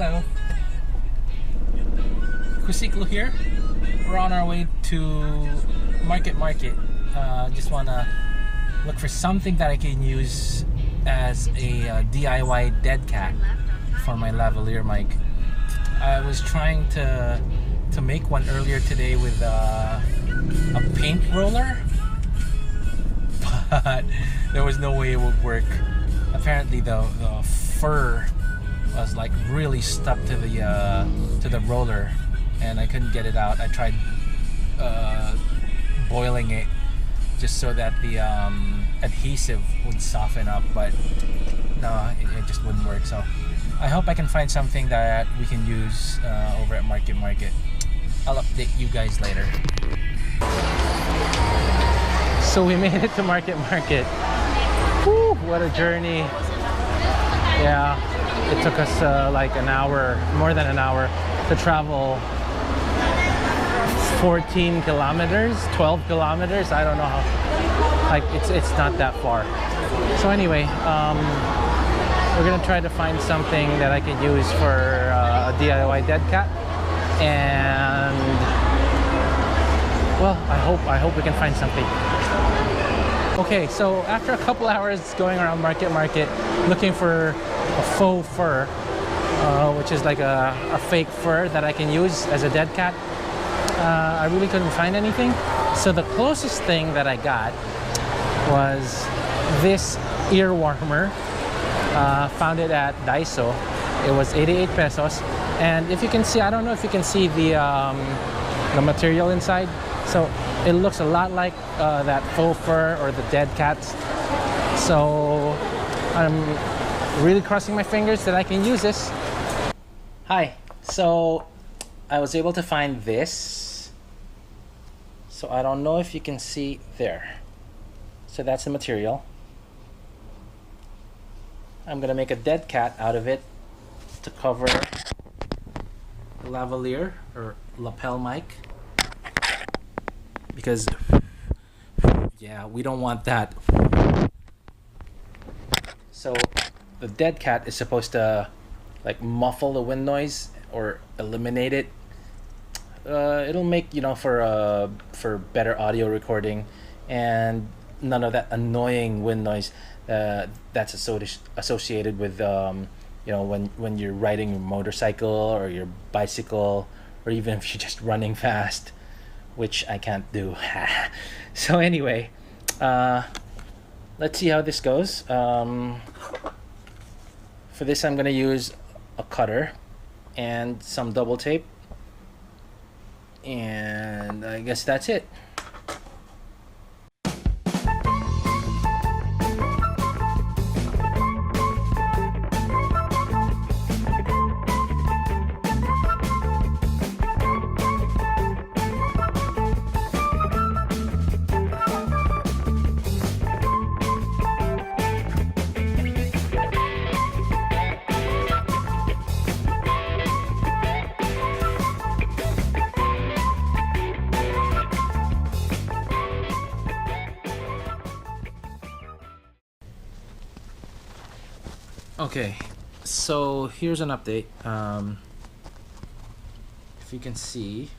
Hello. Kusiko here. We're on our way to Market. Just wanna look for something that I can use as a DIY dead cat for my lavalier mic. I was trying to make one earlier today with a paint roller, but there was no way it would work. Apparently the fur was like really stuck to the roller and I couldn't get it out. I tried boiling it just so that the adhesive would soften up, but no, it just wouldn't work. So I hope I can find something that we can use over at Market. I'll update you guys later. So we made it to Market. Whew, what a journey. Yeah, it took us like an hour, more than an hour, to travel 14 kilometers, 12 kilometers, I don't know how, like it's not that far. So anyway, we're gonna try to find something that I could use for a DIY dead cat, and well, I hope we can find something. Okay, so after a couple hours going around Market looking for a faux fur, which is like a fake fur that I can use as a dead cat, I really couldn't find anything. So the closest thing that I got was this ear warmer. Found it at Daiso. It was 88 pesos. And if you can see, I don't know if you can see the material inside. So it looks a lot like that faux fur or the dead cats. So I'm really crossing my fingers that I can use this. Hi, so I was able to find this. So I don't know if you can see there. So that's the material. I'm gonna make a dead cat out of it to cover the lavalier or lapel mic, because yeah, we don't want that. So the dead cat is supposed to like muffle the wind noise or eliminate it. It'll make, you know, for better audio recording and none of that annoying wind noise that's associated with you know, when you're riding your motorcycle or your bicycle, or even if you're just running fast, which I can't do. So anyway, let's see how this goes. For this I'm gonna use a cutter and some double tape, and I guess that's it. Okay, so here's an update. If you can see,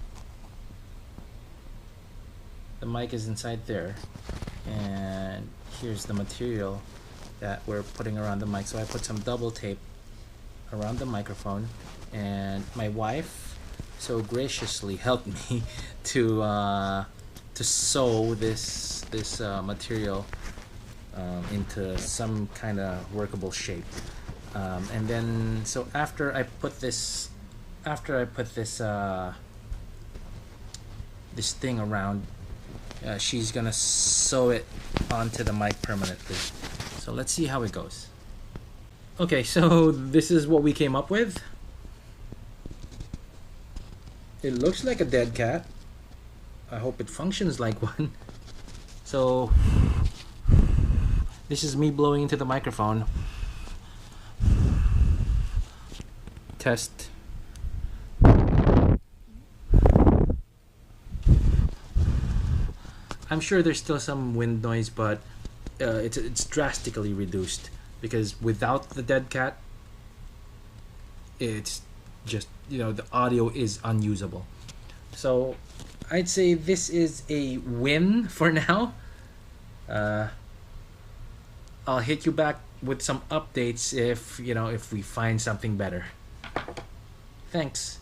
the mic is inside there, and here's the material that we're putting around the mic. So I put some double tape around the microphone, and my wife so graciously helped me to sew this material into some kind of workable shape. And then, so after I put this this thing around, she's gonna sew it onto the mic permanently. So let's see how it goes. Okay, so this is what we came up with. It looks like a dead cat. I hope it functions like one. So this is me blowing into the microphone. Test. I'm sure there's still some wind noise, but it's drastically reduced, because without the dead cat, it's just, you know, the audio is unusable. So I'd say this is a win for now. I'll hit you back with some updates if, you know, if we find something better. Thanks.